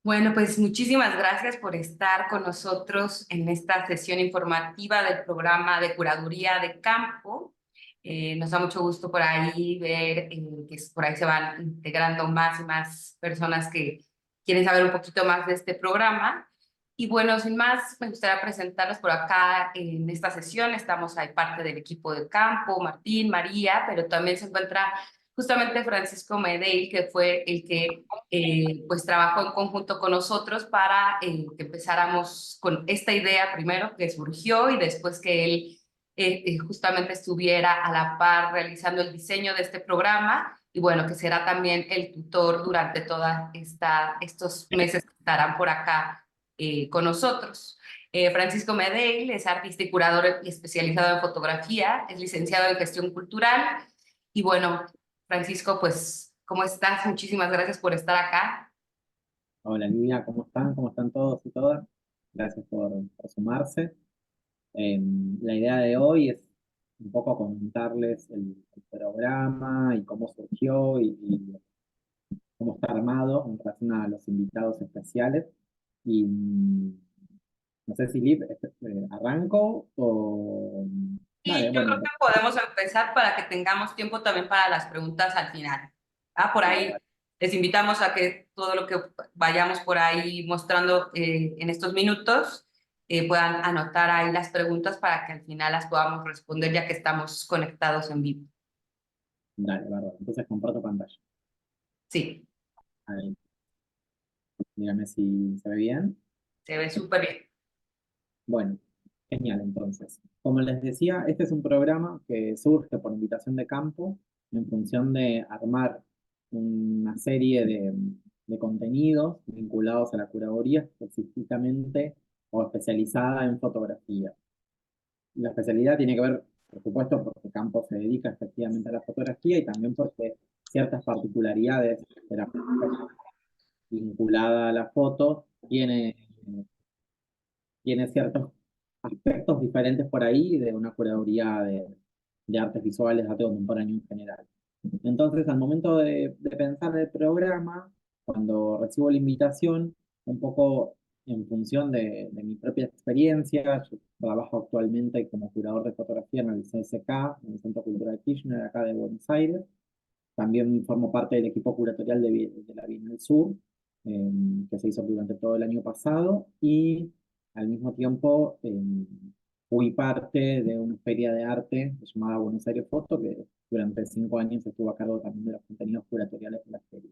Bueno, pues muchísimas gracias por estar con nosotros en esta sesión informativa del programa de curaduría de campo. Nos da mucho gusto por ahí ver que por ahí se van integrando más y más personas que quieren saber un poquito más de este programa. Y bueno, sin más, me gustaría presentarlos por acá en esta sesión. Estamos ahí parte del equipo de campo, Martín, María, pero también se encuentra justamente Francisco Medell, que fue el que pues trabajó en conjunto con nosotros para que empezáramos con esta idea primero que surgió y después que él justamente estuviera a la par realizando el diseño de este programa y bueno, que será también el tutor durante toda estos meses que estarán por acá con nosotros. Francisco Medell es artista y curador especializado en fotografía, es licenciado en gestión cultural y bueno, Francisco, pues, ¿cómo estás? Muchísimas gracias por estar acá. Hola Lidia, ¿cómo están? ¿Cómo están todos y todas? Gracias por sumarse. La idea de hoy es un poco comentarles el programa y cómo surgió y cómo está armado en relación a los invitados especiales. Y no sé si Liv, arranco o... Dale, Y yo creo bueno, que podemos empezar para que tengamos tiempo también para las preguntas al final. Ah, por dale, ahí dale. les invitamos a que todo lo que vayamos por ahí mostrando en estos minutos puedan anotar ahí las preguntas para que al final las podamos responder ya que estamos conectados en vivo. Dale, bárbaro. Entonces comparto pantalla. Sí, Ahí, dígame si se ve bien. se ve súper bien. Bueno, genial entonces. Como les decía, este es un programa que surge por invitación de campo en función de armar una serie de contenidos vinculados a la curaduría específicamente o especializada en fotografía. La especialidad tiene que ver, por supuesto, porque Campo se dedica efectivamente a la fotografía y también porque ciertas particularidades de la fotografía vinculada a la foto tiene ciertos aspectos diferentes por ahí de una curaduría de artes visuales, arte contemporáneo en general. Entonces, al momento de pensar el programa, cuando recibo la invitación, un poco en función de mi propia experiencia, yo trabajo actualmente como curador de fotografía en el CSK, en el Centro Cultural Kirchner, acá de Buenos Aires. También formo parte del equipo curatorial de la Bienal Sur, eh, que se hizo durante todo el año pasado, y al mismo tiempo fui parte de una feria de arte llamada Buenos Aires Foto, que durante 5 años estuvo a cargo también de los contenidos curatoriales de la feria.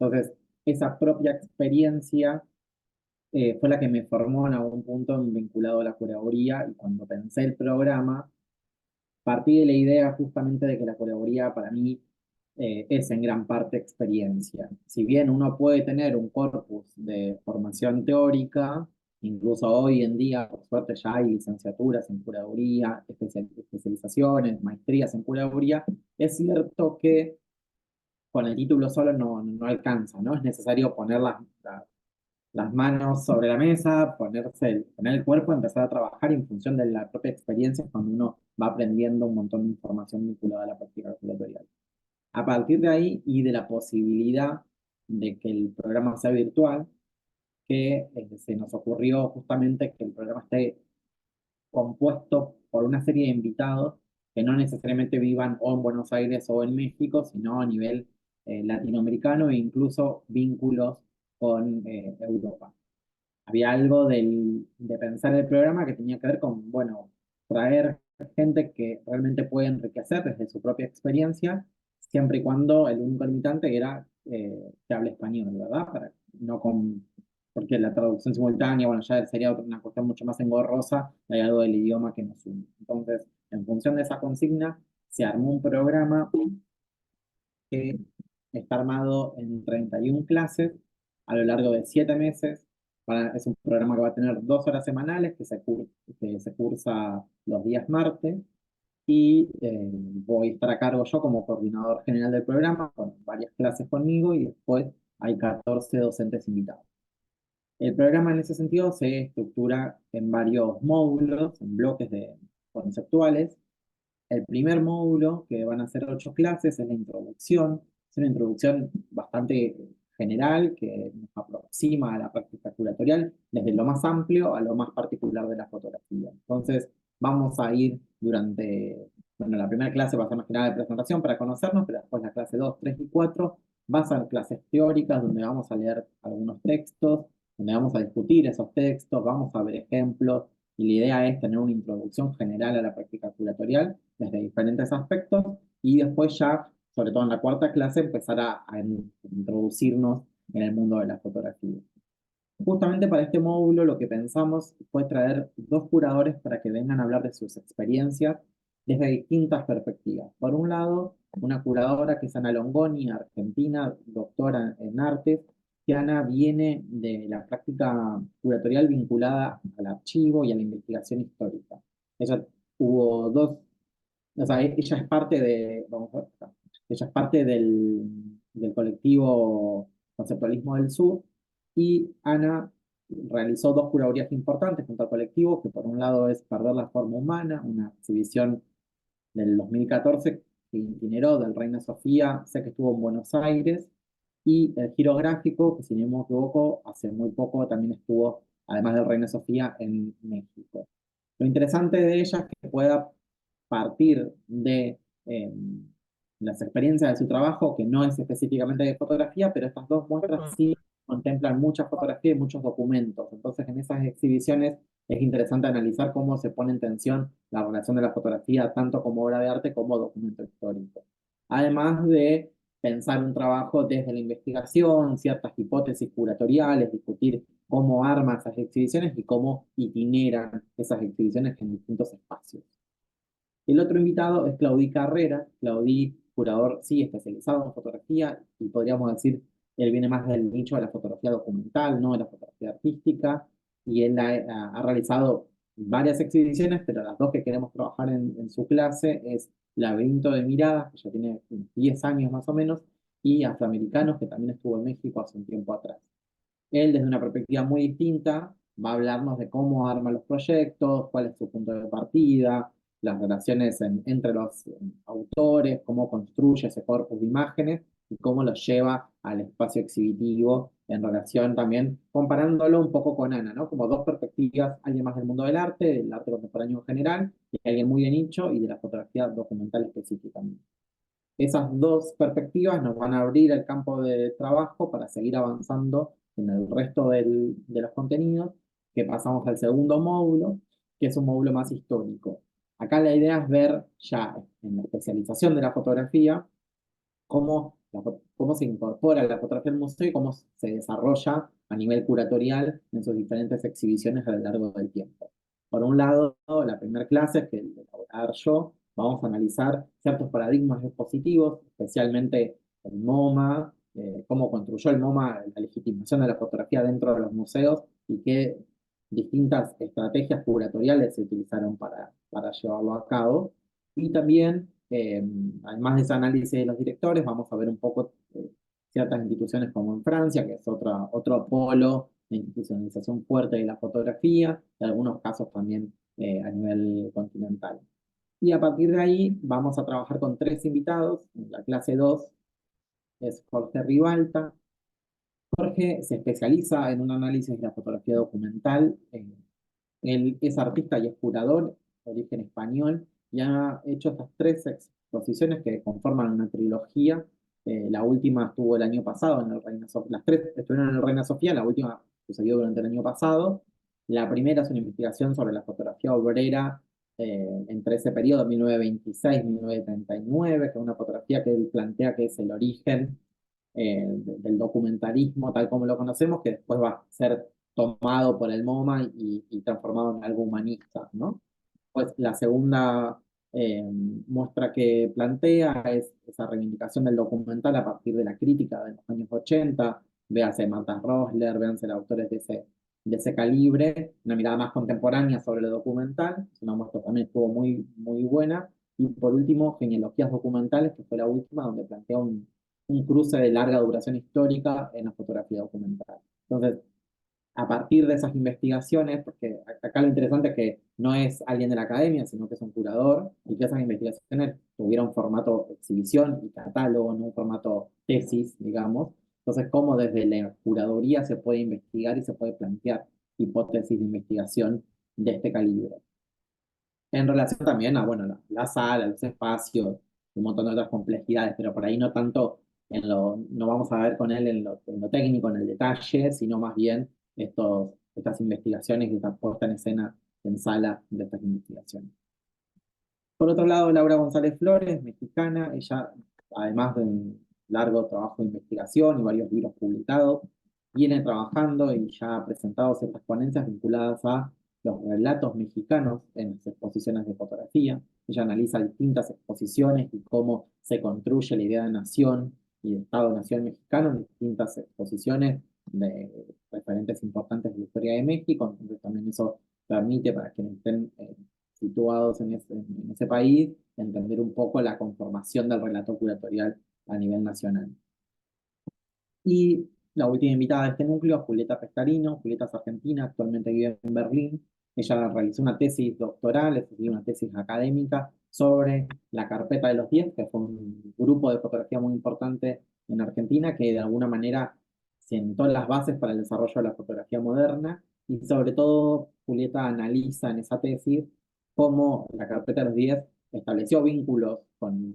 Entonces, esa propia experiencia fue la que me formó en algún punto vinculado a la curaduría, y cuando pensé el programa, partí de la idea justamente de que la curaduría para mí es en gran parte experiencia. Si bien uno puede tener un corpus de formación teórica, incluso hoy en día, por suerte, ya hay licenciaturas en curaduría, especializaciones, maestrías en curaduría, es cierto que con el título solo no alcanza, ¿no? Es necesario poner las manos sobre la mesa, poner el cuerpo, empezar a trabajar en función de la propia experiencia cuando uno va aprendiendo un montón de información vinculada a la práctica curatorial. A partir de ahí y de la posibilidad de que el programa sea virtual, que se nos ocurrió justamente que el programa esté compuesto por una serie de invitados que no necesariamente vivan o en Buenos Aires o en México, sino a nivel latinoamericano e incluso vínculos con Europa. Había algo de pensar el programa que tenía que ver con, bueno, traer gente que realmente puede enriquecer desde su propia experiencia, siempre y cuando el único limitante era que hable español, ¿verdad? No con, porque la traducción simultánea, bueno, ya sería una cuestión mucho más engorrosa, y hay algo del idioma que nos une. Entonces, en función de esa consigna, se armó un programa que está armado en 31 clases a lo largo de 7 meses. Es un programa que va a tener 2 horas semanales que se cursa los días martes, y voy a estar a cargo yo como coordinador general del programa con varias clases conmigo, y después hay 14 docentes invitados. El programa en ese sentido se estructura en varios módulos, en bloques conceptuales. El primer módulo, que van a ser 8 clases, es la introducción. Es una introducción bastante general que nos aproxima a la práctica curatorial desde lo más amplio a lo más particular de la fotografía. Entonces, vamos a ir durante, bueno, la primera clase va a ser más que nada de presentación para conocernos, pero después la clase 2, 3 y 4 va a ser clases teóricas donde vamos a leer algunos textos, donde vamos a discutir esos textos, vamos a ver ejemplos, y la idea es tener una introducción general a la práctica curatorial desde diferentes aspectos, y después ya, sobre todo en la cuarta clase, empezar a introducirnos en el mundo de la fotografía. Justamente para este módulo lo que pensamos fue traer dos curadores para que vengan a hablar de sus experiencias desde distintas perspectivas. Por un lado, una curadora que es Ana Longoni, argentina, doctora en artes, que Ana viene de la práctica curatorial vinculada al archivo y a la investigación histórica. Ella hubo dos, o sea, ella es parte de, vamos a ver, ella es parte del colectivo Conceptualismo del Sur, y Ana realizó dos curadurías importantes junto al colectivo, que por un lado es Perder la forma humana, una exhibición del 2014 que itineró del Reina Sofía, sé que estuvo en Buenos Aires, y el girográfico, que si no me equivoco, hace muy poco también estuvo, además del Reina Sofía, en México. Lo interesante de ella es que pueda partir de las experiencias de su trabajo, que no es específicamente de fotografía, pero estas dos muestras sí contemplan mucha fotografía y muchos documentos. Entonces, en esas exhibiciones es interesante analizar cómo se pone en tensión la relación de la fotografía, tanto como obra de arte como documento histórico. Además de pensar un trabajo desde la investigación, ciertas hipótesis curatoriales, discutir cómo arma esas exhibiciones y cómo itineran esas exhibiciones en distintos espacios. El otro invitado es Claudí Carrera. Claudí, curador, sí, especializado en fotografía, y podríamos decir, él viene más del nicho de la fotografía documental, no de la fotografía artística, y él ha realizado varias exhibiciones, pero las dos que queremos trabajar en su clase es Laberinto de Miradas, que ya tiene 10 años más o menos, y Afroamericanos, que también estuvo en México hace un tiempo atrás. Él, desde una perspectiva muy distinta, va a hablarnos de cómo arma los proyectos, cuál es su punto de partida, las relaciones entre los autores, cómo construye ese corpus de imágenes y cómo lo lleva al espacio exhibitivo en relación también, comparándolo un poco con Ana, ¿no? Como dos perspectivas, alguien más del mundo del arte contemporáneo en general, y alguien muy de nicho y de la fotografía documental específicamente. Esas dos perspectivas nos van a abrir el campo de trabajo para seguir avanzando en el resto de los contenidos, que pasamos al segundo módulo, que es un módulo más histórico. Acá la idea es ver ya en la especialización de la fotografía cómo se incorpora la fotografía al museo y cómo se desarrolla a nivel curatorial en sus diferentes exhibiciones a lo largo del tiempo. Por un lado, la primera clase, que voy a dar yo, vamos a analizar ciertos paradigmas expositivos, especialmente el MoMA, cómo construyó el MoMA la legitimación de la fotografía dentro de los museos y qué distintas estrategias curatoriales se utilizaron para llevarlo a cabo. Y también, además de ese análisis de los directores, vamos a ver un poco ciertas instituciones como en Francia, que es otro polo de institucionalización fuerte de la fotografía, y algunos casos también a nivel continental. Y a partir de ahí vamos a trabajar con tres invitados. En la clase 2 es Jorge Ribalta. Jorge se especializa en un análisis de la fotografía documental. Él es artista y es curador de origen español y ha hecho estas tres exposiciones que conforman una trilogía. La última estuvo el año pasado en el Reina Sofía. Las tres estuvieron en el Reina Sofía, la última sucedió durante el año pasado. La primera es una investigación sobre la fotografía obrera entre ese periodo, 1926-1939, que es una fotografía que él plantea que es el origen del documentarismo tal como lo conocemos, que después va a ser tomado por el MoMA y transformado en algo humanista, ¿no? Pues la segunda muestra que plantea es esa reivindicación del documental a partir de la crítica de los años 80, véase Marta Rosler, véanse los autores de ese calibre, una mirada más contemporánea sobre lo documental, es una muestra también estuvo muy buena, y por último, Genealogías documentales, que fue la última, donde plantea un cruce de larga duración histórica en la fotografía documental. Entonces, a partir de esas investigaciones, porque acá lo interesante es que no es alguien de la academia, sino que es un curador, y que esas investigaciones tuvieron formato exhibición y catálogo, no un formato tesis, digamos, Entonces, cómo desde la curaduría se puede investigar y se puede plantear hipótesis de investigación de este calibre. En relación también a, bueno, la sala, los espacios, un montón de otras complejidades, pero por ahí no tanto no vamos a ver con él en lo técnico, en el detalle, sino más bien estas investigaciones y esta puesta en escena en sala de estas investigaciones. Por otro lado, Laura González Flores, mexicana, ella, además de un largo trabajo de investigación y varios libros publicados, viene trabajando y ya ha presentado ciertas ponencias vinculadas a los relatos mexicanos en las exposiciones de fotografía. Ella analiza distintas exposiciones y cómo se construye la idea de nación y de Estado-nación mexicano en distintas exposiciones de referentes importantes de la historia de México. Entonces también eso permite para quienes estén situados en ese país, entender un poco la conformación del relato curatorial a nivel nacional. Y la última invitada de este núcleo, Julieta Pescarino. Julieta es argentina, actualmente vive en Berlín. Ella realizó una tesis doctoral, es decir, una tesis académica sobre la Carpeta de los 10, que fue un grupo de fotografía muy importante en Argentina que de alguna manera sentó las bases para el desarrollo de la fotografía moderna. Y sobre todo, Julieta analiza en esa tesis cómo la Carpeta de los 10 estableció vínculos con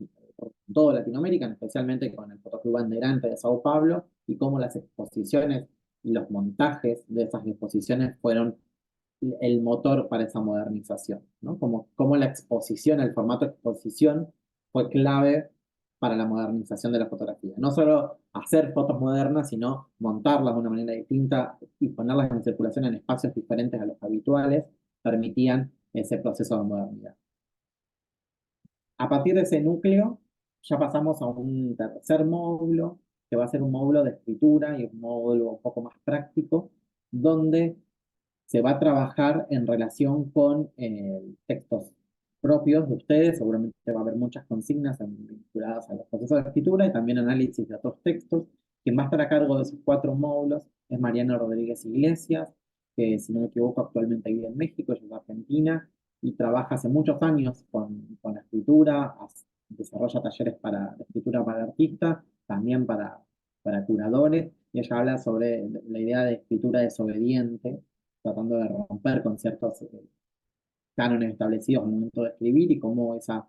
toda Latinoamérica, especialmente con el Fotoclub Bandeirante de Sao Paulo, y cómo las exposiciones y los montajes de esas exposiciones fueron el motor para esa modernización, ¿no? Como la exposición, el formato de exposición fue clave para la modernización de la fotografía. No solo hacer fotos modernas, sino montarlas de una manera distinta y ponerlas en circulación en espacios diferentes a los habituales, permitían ese proceso de modernidad. A partir de ese núcleo, ya pasamos a un tercer módulo, que va a ser un módulo de escritura y un módulo un poco más práctico, donde se va a trabajar en relación con textos propios de ustedes. Seguramente va a haber muchas consignas vinculadas a los procesos de escritura y también análisis de otros textos. Quien va a estar a cargo de esos 4 módulos es Mariana Rodríguez Iglesias, que si no me equivoco actualmente vive en México, ella es argentina y trabaja hace muchos años con la escritura, desarrolla talleres para escritura para artistas, también para curadores, y ella habla sobre la idea de escritura desobediente, tratando de romper con ciertos cánones establecidos al momento de escribir y cómo esas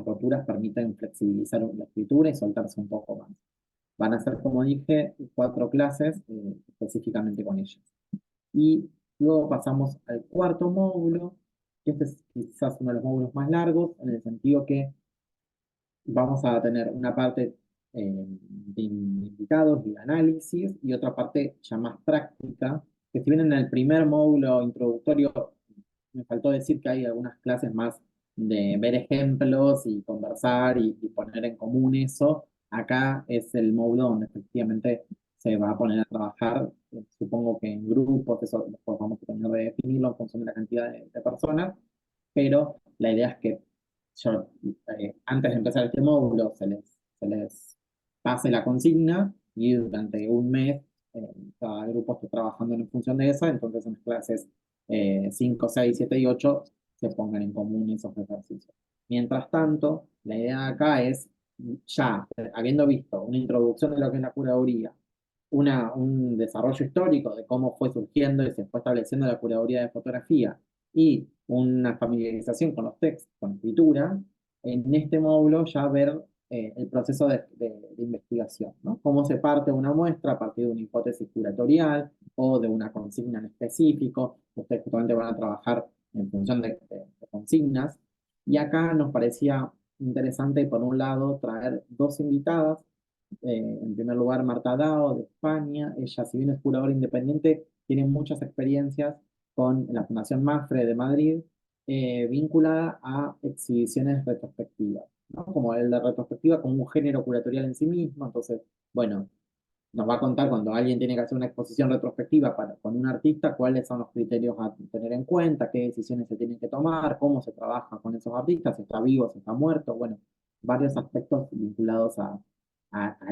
roturas permiten flexibilizar la escritura y soltarse un poco más. Van a ser, como dije, 4 clases específicamente con ellas. Y luego pasamos al cuarto módulo, que este es quizás uno de los módulos más largos, en el sentido que vamos a tener una parte de invitados y análisis y otra parte ya más práctica, que si bien en el primer módulo introductorio me faltó decir que hay algunas clases más de ver ejemplos y conversar y poner en común eso, acá es el módulo donde efectivamente se va a poner a trabajar, supongo que en grupos, eso después vamos a tener de definirlo en función de la cantidad de personas, pero la idea es que yo, antes de empezar este módulo se les pase la consigna y durante un mes cada grupo esté trabajando en función de eso, entonces en las clases 5, 6, 7 y 8 se pongan en común esos ejercicios. Mientras tanto, la idea acá es, ya habiendo visto una introducción de lo que es la curaduría, un desarrollo histórico de cómo fue surgiendo y se fue estableciendo la curaduría de fotografía y una familiarización con los textos, con la escritura, en este módulo ya ver el proceso de investigación, ¿no? Cómo se parte una muestra a partir de una hipótesis curatorial o de una consigna en específico. Ustedes justamente van a trabajar en función de consignas. Y acá nos parecía interesante, por un lado, traer 2 invitadas. En primer lugar, Marta Dao, de España. Ella, si bien es curadora independiente, tiene muchas experiencias con la Fundación Mafre de Madrid, vinculada a exhibiciones retrospectivas, ¿no? Como el de retrospectiva como un género curatorial en sí mismo. Entonces, bueno, nos va a contar cuando alguien tiene que hacer una exposición retrospectiva con un artista, cuáles son los criterios a tener en cuenta, qué decisiones se tienen que tomar, cómo se trabaja con esos artistas, si está vivo, si está muerto, bueno, varios aspectos vinculados a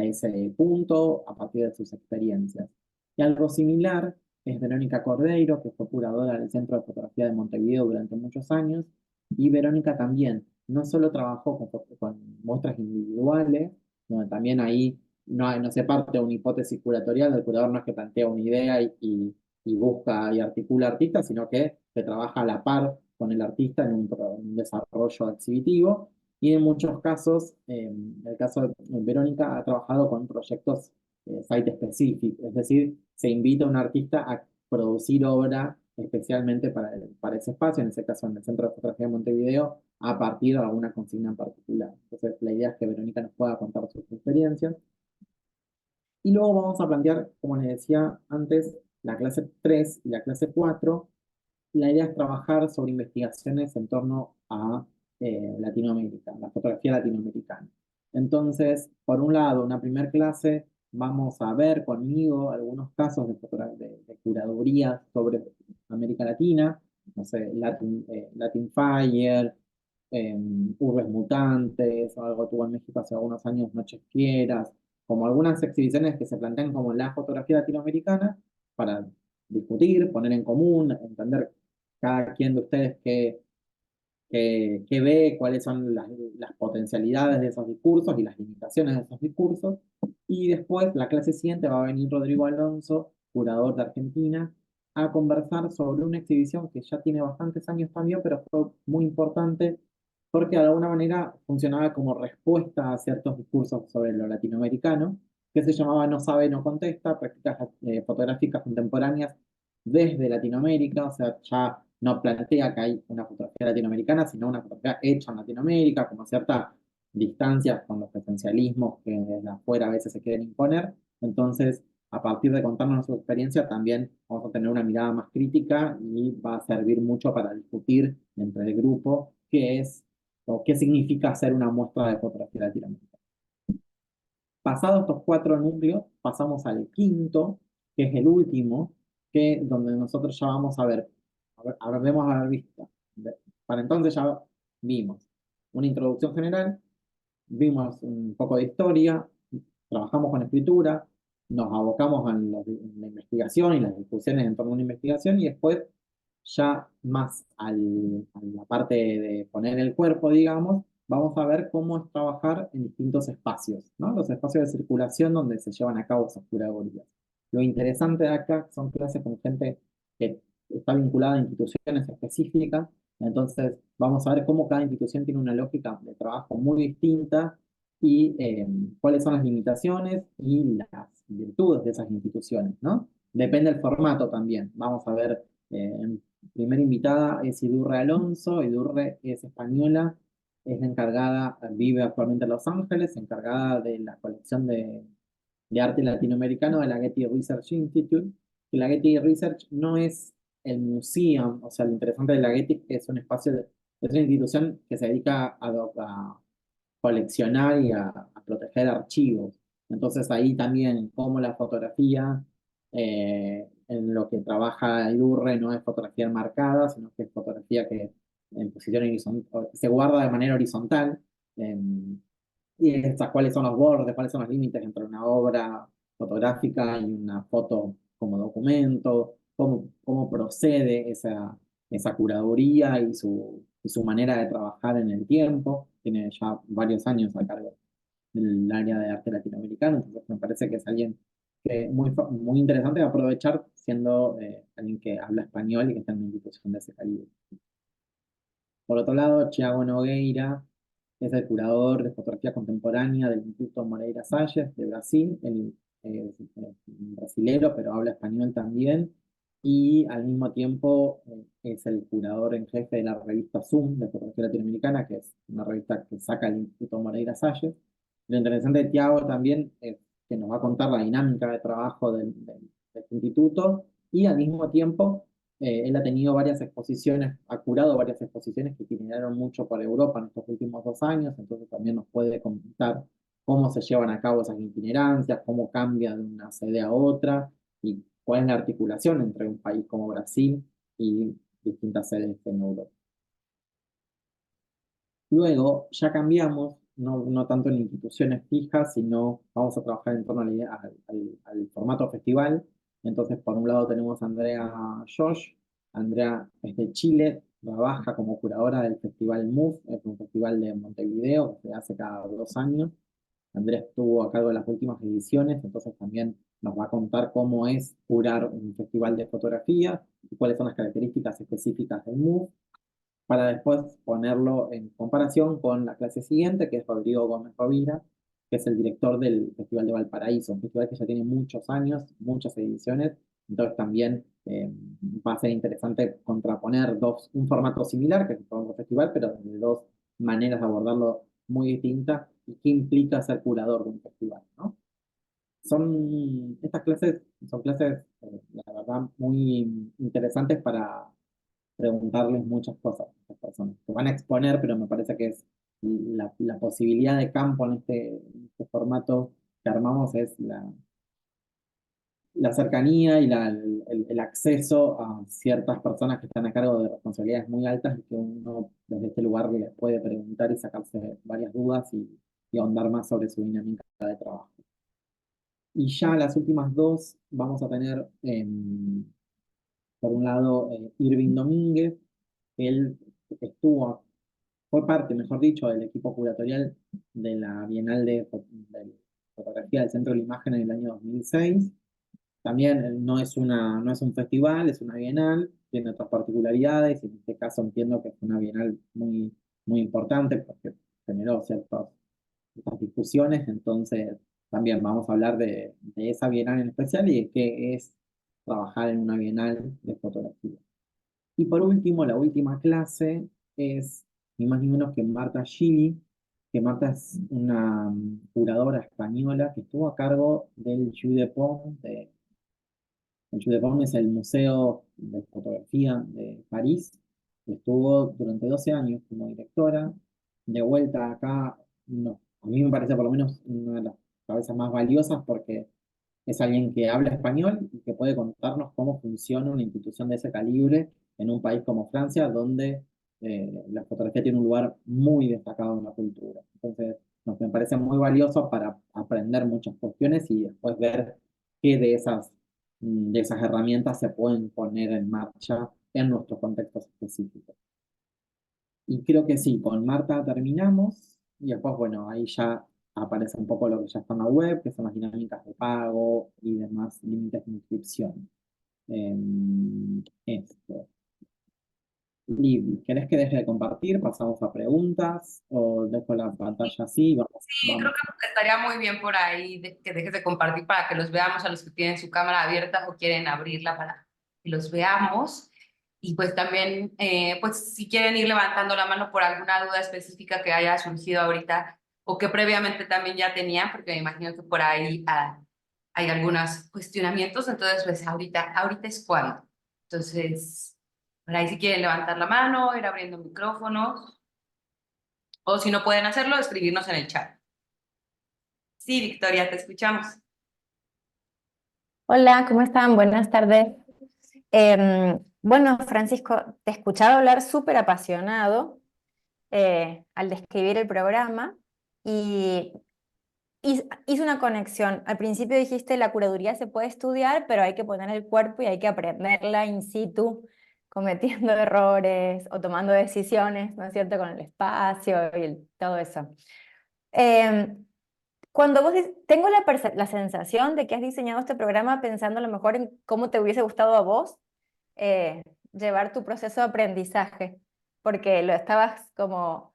ese punto a partir de sus experiencias. Y algo similar es Verónica Cordeiro, que fue curadora del Centro de Fotografía de Montevideo durante muchos años, y Verónica también no solo trabajó con muestras individuales, donde también ahí no se parte de una hipótesis curatorial, el curador no es que plantea una idea y busca y articula artistas, sino que trabaja a la par con el artista en un desarrollo exhibitivo. Y en muchos casos, en el caso de Verónica, ha trabajado con proyectos site specific, es decir, se invita a un artista a producir obra especialmente para ese espacio, en ese caso en el Centro de Fotografía de Montevideo, a partir de alguna consigna en particular. Entonces, la idea es que Verónica nos pueda contar sus experiencias. Y luego vamos a plantear, como les decía antes, la clase 3 y la clase 4. La idea es trabajar sobre investigaciones en torno a Latinoamérica, la fotografía latinoamericana. Entonces, por un lado, una primera clase, vamos a ver conmigo algunos casos de curaduría sobre América Latina, no sé, Latin Fire, Urbes Mutantes, o algo tuvo en México hace algunos años, Noches Fieras, como algunas exhibiciones que se plantean como la fotografía latinoamericana para discutir, poner en común, entender cada quien de ustedes qué ve, cuáles son las potencialidades de esos discursos y las limitaciones de esos discursos. Y después, la clase siguiente, va a venir Rodrigo Alonso, curador de Argentina, a conversar sobre una exhibición que ya tiene bastantes años también, pero fue muy importante porque de alguna manera funcionaba como respuesta a ciertos discursos sobre lo latinoamericano, que se llamaba No sabe, no contesta, prácticas fotográficas contemporáneas desde Latinoamérica, o sea, ya no plantea que hay una fotografía latinoamericana, sino una fotografía hecha en Latinoamérica, como cierta distancia con los presencialismos que desde afuera a veces se quieren imponer. Entonces, a partir de contarnos su experiencia, también vamos a tener una mirada más crítica y va a servir mucho para discutir entre el grupo qué es o qué significa hacer una muestra de fotografía latinoamericana. Pasados estos cuatro núcleos, pasamos al quinto, que es el último, que donde nosotros ya vamos debemos haber visto. Para entonces ya vimos una introducción general, vimos un poco de historia, trabajamos con escritura, nos abocamos en la investigación y las discusiones en torno a una investigación y después ya más a la parte de poner el cuerpo, digamos, vamos a ver cómo es trabajar en distintos espacios, ¿no? Los espacios de circulación donde se llevan a cabo esas curadurías. Lo interesante de acá son clases con gente que está vinculada a instituciones específicas, entonces vamos a ver cómo cada institución tiene una lógica de trabajo muy distinta y cuáles son las limitaciones y las virtudes de esas instituciones, ¿no? Depende del formato también. Vamos a ver, primera invitada es Idurre Alonso. Idurre es española, es la encargada, vive actualmente en Los Ángeles, encargada de la colección de arte latinoamericano de la Getty Research Institute. Que la Getty Research no es el museo, o sea, lo interesante de la Getty es que es un espacio, es una institución que se dedica a coleccionar y a proteger archivos. Entonces ahí también como la fotografía, en lo que trabaja Idurre no es fotografía marcada, sino que es fotografía que en posición horizontal, se guarda de manera horizontal. eh, y estas, cuáles son los bordes, cuáles son los límites entre una obra fotográfica y una foto como documento, cómo procede esa curaduría y su manera de trabajar en el tiempo. Tiene ya varios años a cargo del área de arte latinoamericano, entonces me parece que es alguien que muy interesante de aprovechar siendo alguien que habla español y que está en una institución de ese calibre. Por otro lado, Thiago Nogueira es el curador de fotografía contemporánea del Instituto Moreira Salles de Brasil. Él es brasilero, pero habla español también. Y al mismo tiempo es el curador en jefe de la revista Zoom de fotografía latinoamericana, que es una revista que saca el Instituto Moreira Salles. Lo interesante de Thiago también es que nos va a contar la dinámica de trabajo de este instituto y al mismo tiempo él ha tenido varias exposiciones, ha curado varias exposiciones que itineraron mucho por Europa en estos últimos 2 años, entonces también nos puede comentar cómo se llevan a cabo esas itinerancias, cómo cambia de una sede a otra y cuál es la articulación entre un país como Brasil y distintas sedes en Europa. Luego ya cambiamos, no tanto en instituciones fijas, sino vamos a trabajar en torno a al formato festival. Entonces, por un lado tenemos a Andrea Josh. Andrea es de Chile, trabaja como curadora del Festival MUF, es un festival de Montevideo que se hace cada 2 años. Andrés estuvo a cargo de las últimas ediciones, entonces también nos va a contar cómo es curar un festival de fotografía y cuáles son las características específicas del MOOC, para después ponerlo en comparación con la clase siguiente, que es Rodrigo Gómez Rovira, que es el director del Festival de Valparaíso, un festival que ya tiene muchos años, muchas ediciones, entonces también va a ser interesante contraponer un formato similar, que es el formato festival, pero de dos maneras de abordarlo muy distintas, y qué implica ser curador de un festival, ¿no? Estas clases son clases, la verdad, muy interesantes para preguntarles muchas cosas a estas personas. Que van a exponer, pero me parece que es la posibilidad de campo en este formato que armamos es la cercanía y el acceso a ciertas personas que están a cargo de responsabilidades muy altas y que uno desde este lugar les puede preguntar y sacarse varias dudas y ahondar más sobre su dinámica de trabajo. Y ya las últimas dos vamos a tener, por un lado, Irving Domínguez. Él estuvo fue parte, mejor dicho, del equipo curatorial de la Bienal de Fotografía del Centro de la Imagen en el año 2006. También no es un festival, es una bienal, tiene otras particularidades, y en este caso entiendo que es una bienal muy importante porque generó ciertas discusiones, entonces también vamos a hablar de esa bienal en especial y de qué es trabajar en una bienal de fotografía. Y por último, la última clase es ni más ni menos que Marta Gili, que Marta es una curadora española que estuvo a cargo del Jeu de Paume. El Jeu de Paume es el Museo de Fotografía de París. Estuvo durante 12 años como directora. De vuelta acá, no, a mí me parece por lo menos una de las cabezas más valiosas porque es alguien que habla español y que puede contarnos cómo funciona una institución de ese calibre en un país como Francia, donde la fotografía tiene un lugar muy destacado en la cultura. Entonces, me parece muy valioso para aprender muchas cuestiones y después ver qué de esas herramientas se pueden poner en marcha en nuestros contextos específicos. Y creo que sí, con Marta terminamos y después, bueno, ahí ya aparece un poco lo que ya está en la web, que son las dinámicas de pago y demás límites de inscripción. Esto. Liv, ¿querés que deje de compartir? ¿Pasamos a preguntas o dejo la pantalla así? Sí, creo Vamos. que estaría muy bien por ahí que dejes de compartir para que los veamos a los que tienen su cámara abierta o quieren abrirla para que los veamos. Y pues también, pues si quieren ir levantando la mano por alguna duda específica que haya surgido ahorita o que previamente también ya tenían, porque me imagino que por ahí hay algunos cuestionamientos, entonces pues ahorita es cuando. Entonces, por ahí si quieren levantar la mano, ir abriendo micrófonos, o si no pueden hacerlo, escribirnos en el chat. Sí, Victoria, te escuchamos. Hola, ¿cómo están? Buenas tardes. Bueno, Francisco, te he escuchado hablar súper apasionado al describir el programa y hice una conexión. Al principio dijiste la curaduría se puede estudiar, pero hay que poner el cuerpo y hay que aprenderla in situ, cometiendo errores o tomando decisiones, ¿no es cierto?, con el espacio y todo eso. Em, Cuando tengo la sensación de que has diseñado este programa pensando a lo mejor en cómo te hubiese gustado a vos eh, llevar tu proceso de aprendizaje, porque lo estabas como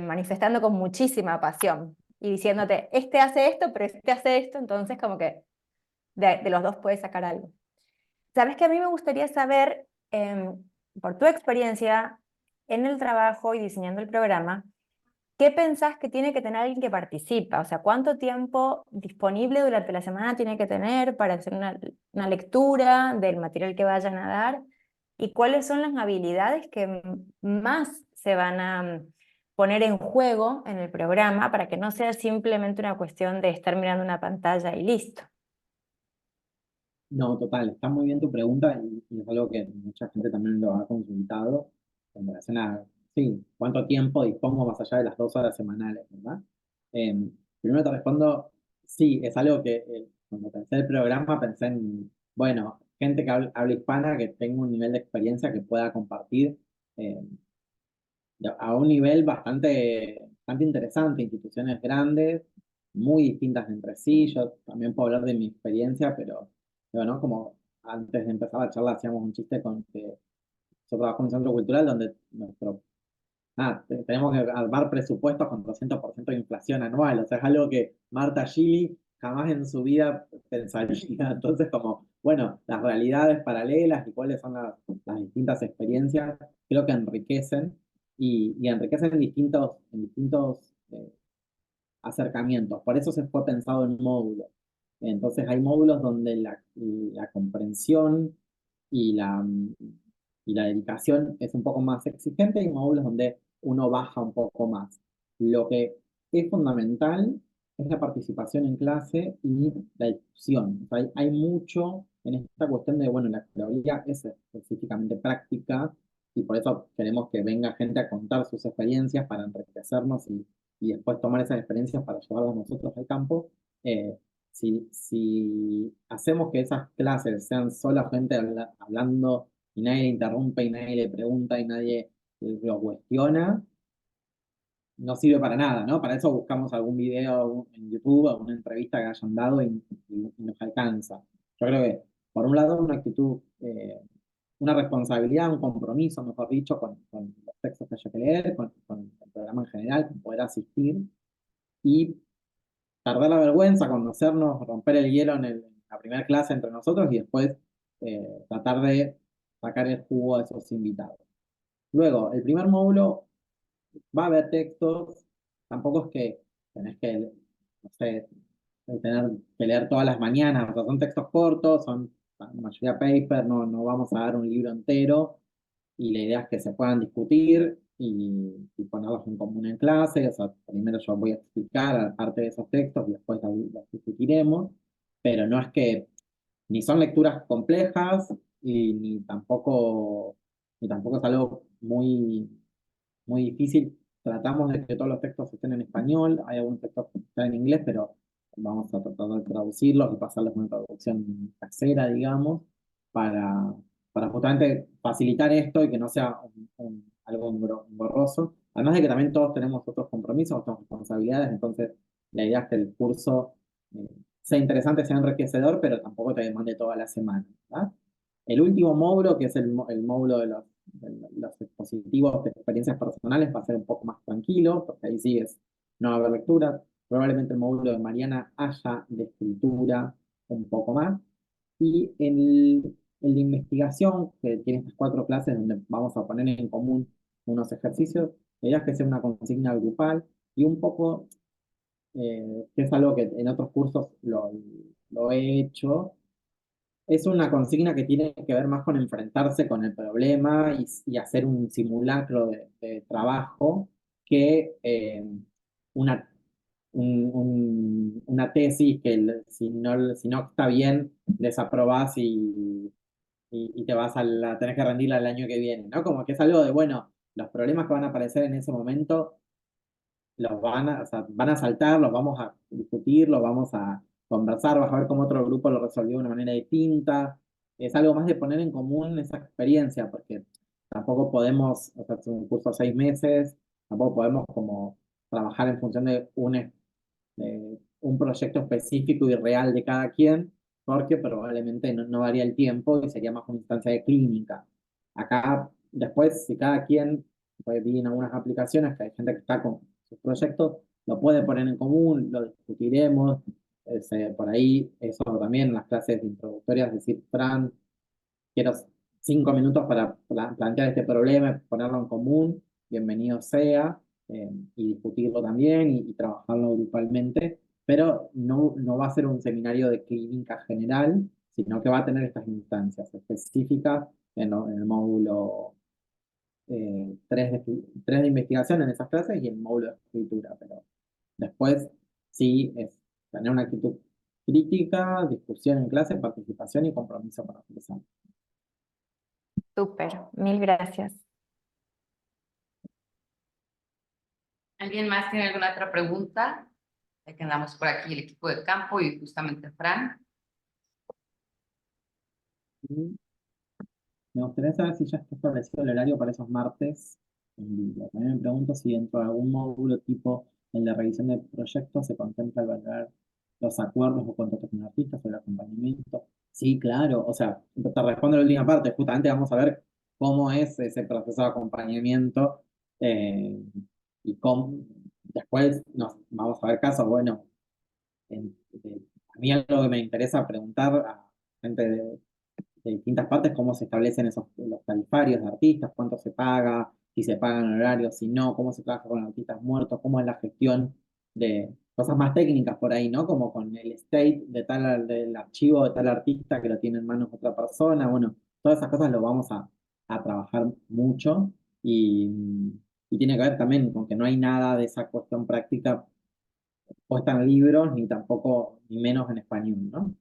manifestando con muchísima pasión y diciéndote, este hace esto, pero este hace esto, entonces como que de los dos puedes sacar algo. Sabes que a mí me gustaría saber, por tu experiencia en el trabajo y diseñando el programa, ¿qué pensás que tiene que tener alguien que participa? O sea, ¿cuánto tiempo disponible durante la semana tiene que tener para hacer una lectura del material que vayan a dar? ¿Y cuáles son las habilidades que más se van a poner en juego en el programa para que no sea simplemente una cuestión de estar mirando una pantalla y listo? No, total, está muy bien tu pregunta y es algo que mucha gente también lo ha consultado en relación a, sí, cuánto tiempo dispongo más allá de las 2 horas semanales, ¿verdad? Primero te respondo, sí, es algo que cuando pensé el programa pensé en, bueno, gente que habla hispana, que tenga un nivel de experiencia que pueda compartir eh, a un nivel bastante interesante, instituciones grandes. muy distintas entre sí. Yo también puedo hablar de mi experiencia, pero ¿no? Como antes de empezar la charla hacíamos un chiste con que yo trabajo en un centro cultural donde tenemos que armar presupuestos con 200% de inflación anual. O sea, es algo que Marta Gili jamás en su vida pensaría. Entonces, como, bueno, las realidades paralelas y cuáles son las distintas experiencias, creo que enriquecen y enriquecen en distintos acercamientos. Por eso se fue pensado en módulos. Entonces hay módulos donde la comprensión y la dedicación es un poco más exigente y módulos donde uno baja un poco más. Lo que es fundamental es la participación en clase y la discusión. O sea, hay mucho en esta cuestión de, bueno, la teoría es específicamente práctica y por eso queremos que venga gente a contar sus experiencias para enriquecernos y después tomar esas experiencias para llevarlas nosotros al campo. Eh, si hacemos que esas clases sean solo gente hablando y nadie le interrumpe y nadie le pregunta y nadie lo cuestiona, no sirve para nada, ¿no? Para eso buscamos algún video en YouTube, alguna entrevista que hayan dado y nos alcanza. Yo creo que, por un lado, una actitud, una responsabilidad, un compromiso, mejor dicho, con los textos que haya que leer, con el programa en general, con poder asistir y perder la vergüenza, conocernos, romper el hielo en la primera clase entre nosotros y después tratar de sacar el jugo a esos invitados. Luego, el primer módulo va a haber textos, tampoco es que tenés que, no sé, tener que leer todas las mañanas, o sea, son textos cortos, son la mayoría paper, no vamos a dar un libro entero, y la idea es que se puedan discutir y ponerlos en común en clase. O sea, primero yo voy a explicar parte de esos textos y después los discutiremos, pero no es que ni son lecturas complejas y ni tampoco es algo muy difícil. Tratamos de que todos los textos estén en español, hay algunos textos que están en inglés, pero vamos a tratar de traducirlos y pasarles una traducción casera, digamos, para, para justamente facilitar esto y que no sea algo engorroso. Además de que también todos tenemos otros compromisos, otras responsabilidades, entonces la idea es que el curso sea interesante, sea enriquecedor, pero tampoco te demande toda la semana, ¿verdad? El último módulo, que es el módulo de los expositivos de experiencias personales, va a ser un poco más tranquilo, porque ahí sí no va a haber lectura. Probablemente el módulo de Mariana haya de escritura un poco más. Y el de investigación, que tiene estas 4 clases donde vamos a poner en común unos ejercicios, la idea es que sea una consigna grupal y un poco, que es algo que en otros cursos lo he hecho, es una consigna que tiene que ver más con enfrentarse con el problema y hacer un simulacro de trabajo que una, una tesis que si no está bien, desaprobás y te vas tenés que rendirla el año que viene, ¿no? Como que es algo de, bueno, los problemas que van a aparecer en ese momento o sea, van a saltar, los vamos a discutir, los vamos a conversar, vas a ver cómo otro grupo lo resolvió de una manera distinta. Es algo más de poner en común esa experiencia, porque tampoco podemos, o sea, es un curso de 6 meses, tampoco podemos como trabajar en función de un proyecto específico y real de cada quien, porque probablemente no daría el tiempo y sería más una instancia de clínica. Acá, después, si cada quien, pues vi en algunas aplicaciones que hay gente que está con sus proyectos, lo puede poner en común, lo discutiremos. Por ahí, eso también en las clases introductorias, decir, Fran, quiero 5 minutos para plantear este problema, ponerlo en común, bienvenido sea, y discutirlo también y trabajarlo grupalmente, pero no va a ser un seminario de clínica general, sino que va a tener estas instancias específicas en el módulo 3 de investigación en esas clases y el módulo de escritura, pero después sí es tener una actitud crítica, discusión en clase, participación y compromiso para empezar. Súper, mil gracias. ¿Alguien más tiene alguna otra pregunta? Ya que andamos por aquí el equipo de campo y justamente Fran. Me gustaría saber si ya está establecido el horario para esos martes en vivo. También me pregunto si dentro de algún módulo tipo En la revisión del proyecto se contempla evaluar los acuerdos o contratos con artistas o el acompañamiento. Sí, claro, o sea, te respondo la última parte, justamente vamos a ver cómo es ese proceso de acompañamiento eh, y cómo después nos vamos a ver casos, bueno, a mí algo que me interesa preguntar a gente de distintas partes, cómo se establecen esos los tarifarios de artistas, cuánto se paga, si se pagan horarios, si no, cómo se trabaja con artistas muertos, cómo es la gestión de cosas más técnicas por ahí, ¿no? Como con el state de tal, del archivo de tal artista que lo tiene en manos otra persona, bueno, todas esas cosas lo vamos a trabajar mucho y, y tiene que ver también con que no hay nada de esa cuestión práctica puesta en libros, ni tampoco, ni menos en español, ¿no?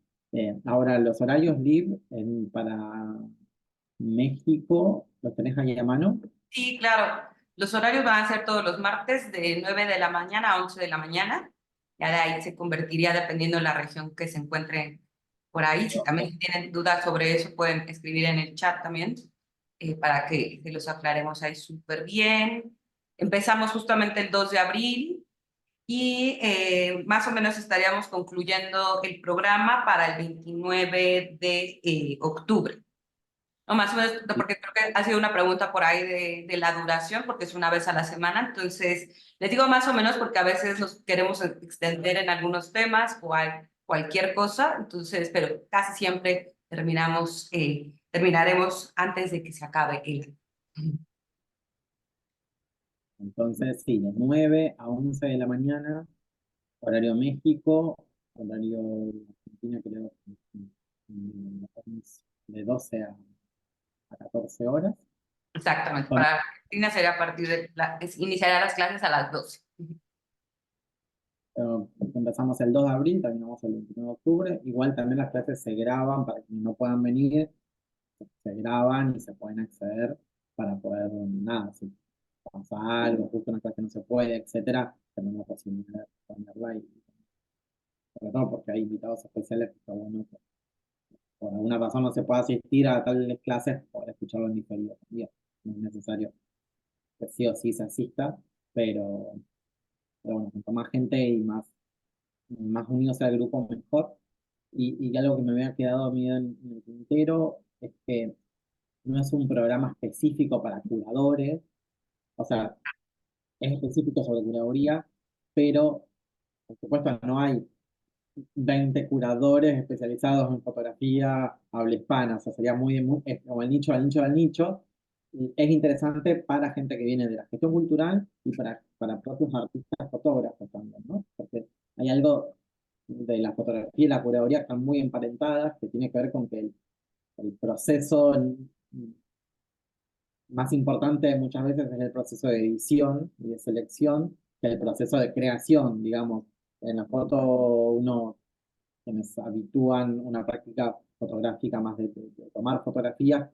Ahora, los horarios live para México, ¿los tenés ahí a mano? Sí, claro. Los horarios van a ser todos los martes de 9 de la mañana a 11 de la mañana. Ya de ahí se convertiría dependiendo de la región que se encuentren por ahí. Si también tienen dudas sobre eso, pueden escribir en el chat también para que se los aclaremos ahí súper bien. Empezamos justamente el 2 de abril y más o menos estaríamos concluyendo el programa para el 29 de octubre. No, más o menos, porque creo que ha sido una pregunta por ahí de la duración, porque es una vez a la semana. Entonces, les digo más o menos porque a veces nos queremos extender en algunos temas o hay cualquier cosa. Entonces, pero casi siempre terminaremos antes de que se acabe el año. Entonces, sí, de 9 a 11 de la mañana, horario México, horario Argentina, creo que de 12 a 14 horas. Exactamente. Con- Para Argentina sería a partir iniciará las clases a las 12. Empezamos el 2 de abril, terminamos el 29 de octubre. Igual también las clases se graban para quienes no puedan venir, se graban y se pueden acceder para poder, nada, si pasa algo, justo una clase no se puede, etcétera, tenemos la posibilidad de ponerla y sobre todo porque hay invitados especiales que está bueno que por alguna razón no se pueda asistir a tales clases, poder escucharlo en diferido también. No es necesario que sí o sí se asista, pero, pero bueno, cuanto más gente y más unidos sea el grupo, mejor. Y algo que me había quedado a mí en el tintero es que no es un programa específico para curadores, o sea, es específico sobre curaduría, pero por supuesto no hay 20 curadores especializados en fotografía habla hispana, o sea, sería es como el nicho del nicho del nicho. Y es interesante para gente que viene de la gestión cultural y para propios artistas fotógrafos también, ¿no? Porque hay algo de la fotografía y la curaduría que están muy emparentadas, que tiene que ver con que el proceso más importante muchas veces es el proceso de edición y de selección que el proceso de creación, digamos. En la foto uno quienes habitúan una práctica fotográfica más de tomar fotografías,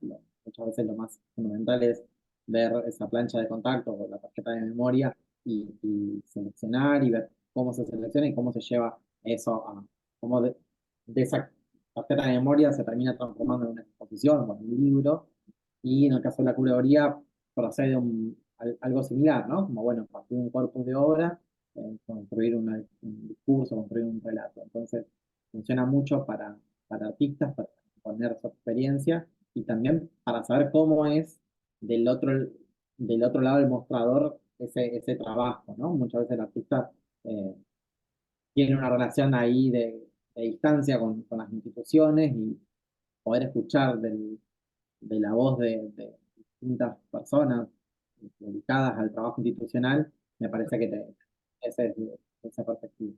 muchas veces lo más fundamental es ver esa plancha de contacto o la tarjeta de memoria y seleccionar y ver cómo se selecciona y cómo se lleva eso cómo de esa tarjeta de memoria se termina transformando en una exposición o en un libro. Y en el caso de la curaduría procede algo similar, ¿no? Como, bueno, partir de un corpus de obra, construir un discurso, construir un relato. Entonces, funciona mucho para artistas, para poner su experiencia y también para saber cómo es del otro, del otro lado del mostrador ese trabajo, ¿no? Muchas veces el artista eh, tiene una relación ahí de distancia con las instituciones y poder escuchar de la voz de distintas personas dedicadas al trabajo institucional, me parece que ese es esa perspectiva.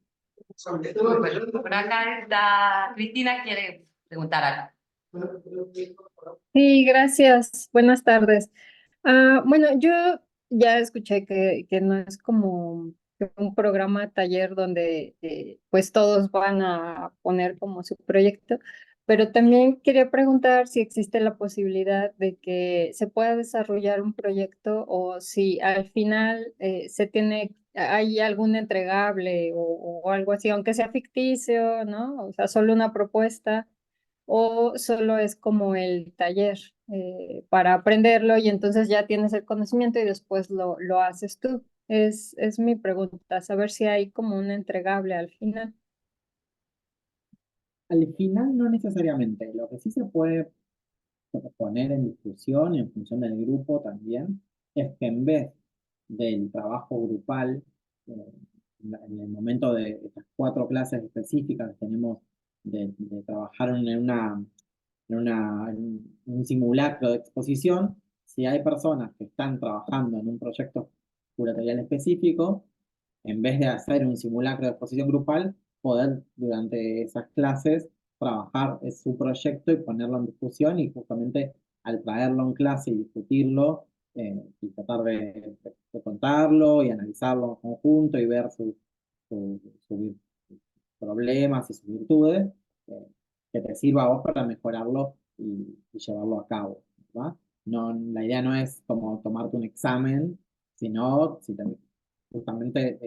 Bueno, por acá está Cristina, quiere preguntar algo. Sí, gracias. Buenas tardes. Bueno, yo ya escuché que no es como un programa taller donde pues todos van a poner como su proyecto, pero también quería preguntar si existe la posibilidad de que se pueda desarrollar un proyecto o si al final hay algún entregable o algo así, aunque sea ficticio, ¿no? O sea, solo una propuesta o solo es como el taller para aprenderlo y entonces ya tienes el conocimiento y después lo haces tú. Es mi pregunta, saber si hay como un entregable al final. Al final no necesariamente, lo que sí se puede poner en discusión en función del grupo también, es que en vez del trabajo grupal, en el momento de estas 4 clases específicas que tenemos de trabajar en un simulacro de exposición, si hay personas que están trabajando en un proyecto curatorial específico, en vez de hacer un simulacro de exposición grupal, poder durante esas clases trabajar su proyecto y ponerlo en discusión y justamente al traerlo en clase y discutirlo y tratar de contarlo y analizarlo en conjunto y ver sus problemas y sus virtudes, eh, que te sirva a vos para mejorarlo y llevarlo a cabo, ¿verdad? No, la idea no es como tomarte un examen, sino justamente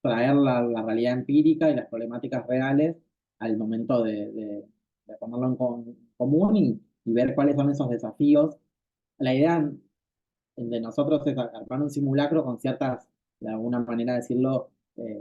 traer la realidad empírica y las problemáticas reales al momento de ponerlo en común y ver cuáles son esos desafíos. La idea de nosotros es armar un simulacro con ciertas, de alguna manera decirlo,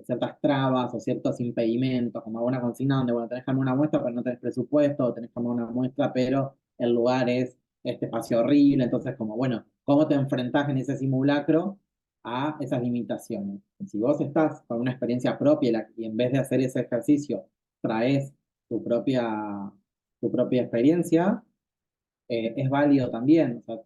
ciertas trabas o ciertos impedimentos, como alguna consigna donde, bueno, tenés que armar una muestra, pero no tenés presupuesto, o tenés que armar una muestra, pero el lugar es este espacio horrible, entonces como, bueno, ¿cómo te enfrentás en ese simulacro a esas limitaciones? Si vos estás con una experiencia propia y en vez de hacer ese ejercicio, traes tu propia experiencia, es válido también. O sea,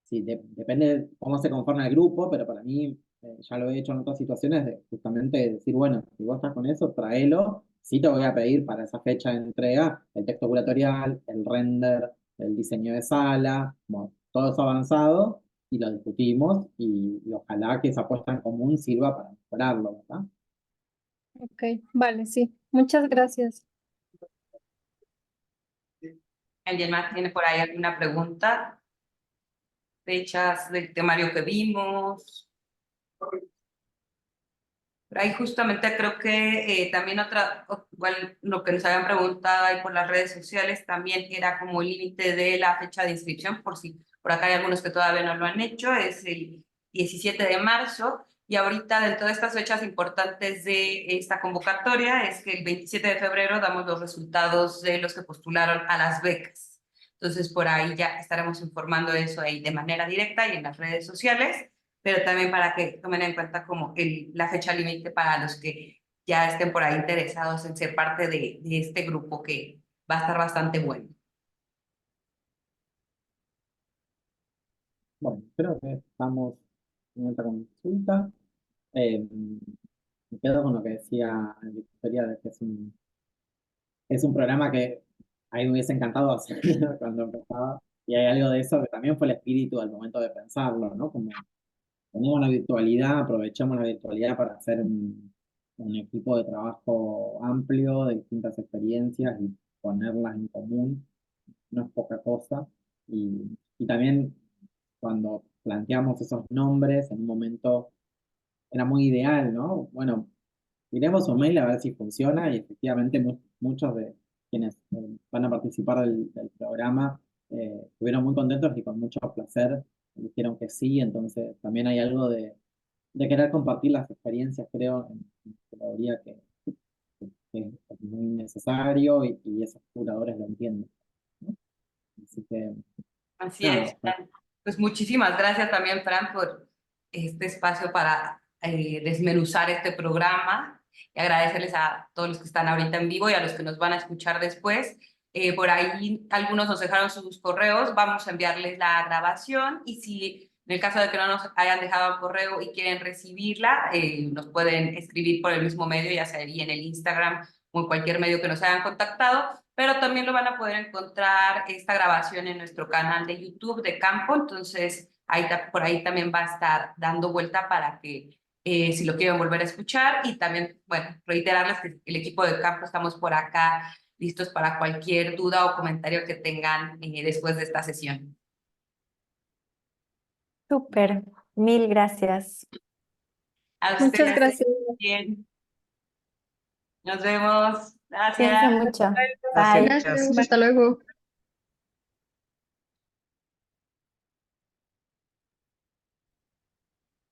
sí, depende de cómo se conforma el grupo, pero para mí, ya lo he hecho en otras situaciones, de justamente decir, bueno, si vos estás con eso, tráelo. Sí te voy a pedir para esa fecha de entrega el texto curatorial, el render, el diseño de sala, bueno, todo eso avanzado y lo discutimos y ojalá que esa puesta en común sirva para mejorarlo, ¿verdad? Ok, vale, sí. Muchas gracias. ¿Alguien más tiene por ahí alguna pregunta? Fechas del temario que vimos. Por ahí justamente creo que también igual lo que nos habían preguntado ahí por las redes sociales también era como el límite de la fecha de inscripción, por si por acá hay algunos que todavía no lo han hecho, es el 17 de marzo. Y ahorita dentro de estas fechas importantes de esta convocatoria es que el 27 de febrero damos los resultados de los que postularon a las becas. Entonces por ahí ya estaremos informando de eso ahí de manera directa y en las redes sociales, pero también para que tomen en cuenta como la fecha límite para los que ya estén por ahí interesados en ser parte de este grupo que va a estar bastante bueno. Bueno, creo que estamos en esta consulta. Eh, Me quedo con lo que decía Victoria, de que es un programa que a mí me hubiese encantado hacer cuando empezaba, y hay algo de eso que también fue el espíritu al momento de pensarlo, ¿no? Como tenemos la virtualidad, aprovechamos la virtualidad para hacer un equipo de trabajo amplio, de distintas experiencias y ponerlas en común, no es poca cosa. Y también cuando planteamos esos nombres, en un momento era muy ideal, ¿no? Bueno, miremos un mail a ver si funciona y efectivamente muchos de quienes van a participar del programa estuvieron muy contentos y con mucho placer dijeron que sí, entonces también hay algo de querer compartir las experiencias, creo, en la curaduría que es muy necesario y esos curadores lo entienden, ¿no? Así que, Así es. nada, Pues muchísimas gracias también, Fran, por este espacio para desmenuzar este programa y agradecerles a todos los que están ahorita en vivo y a los que nos van a escuchar después. Por ahí algunos nos dejaron sus correos, vamos a enviarles la grabación y si en el caso de que no nos hayan dejado el correo y quieren recibirla, nos pueden escribir por el mismo medio, ya sea ahí en el Instagram o en cualquier medio que nos hayan contactado, pero también lo van a poder encontrar esta grabación en nuestro canal de YouTube de Campo, entonces por ahí también va a estar dando vuelta para que si lo quieren volver a escuchar y también, bueno, reiterarles que el equipo de Campo estamos por acá listos para cualquier duda o comentario que tengan después de esta sesión. Súper, mil gracias. A Muchas ustedes, gracias. bien. Nos vemos. Cuídense Gracias. mucho. Gracias. Bye. Gracias, hasta luego.